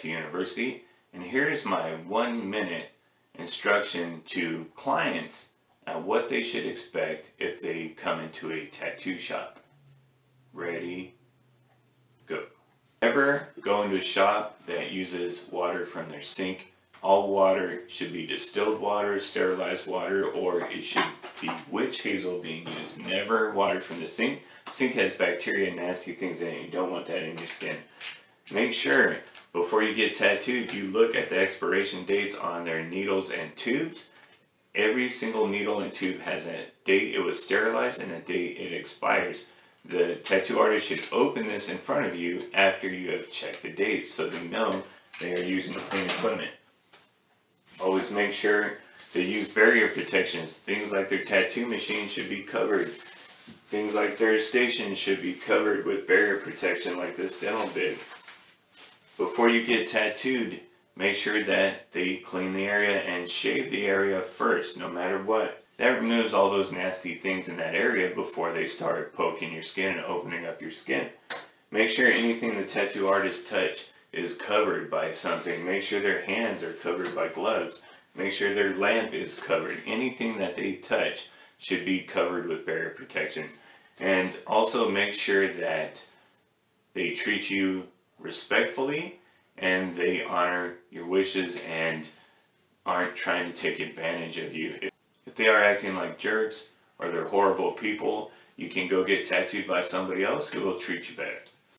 Tattoo University, and here's my 1-minute instruction to clients at what they should expect if they come into a tattoo shop. Ready, go. Never go into a shop that uses water from their sink. All water should be distilled water, sterilized water, or it should be witch hazel being used. Never water from the sink. Sink has bacteria and nasty things in it. You don't want that in your skin. Make sure before you get tattooed, you look at the expiration dates on their needles and tubes. Every single needle and tube has a date it was sterilized and a date it expires. The tattoo artist should open this in front of you after you have checked the dates so they know they are using clean equipment. Always make sure they use barrier protections. Things like their tattoo machine should be covered. Things like their station should be covered with barrier protection like this dental bib. Before you get tattooed, make sure that they clean the area and shave the area first, no matter what. That removes all those nasty things in that area before they start poking your skin and opening up your skin. Make sure anything the tattoo artist touch is covered by something. Make sure their hands are covered by gloves. Make sure their lamp is covered. Anything that they touch should be covered with barrier protection. And also make sure that they treat you respectfully and they honor your wishes and aren't trying to take advantage of you. If they are acting like jerks or they're horrible people, you can go get tattooed by somebody else who will treat you better.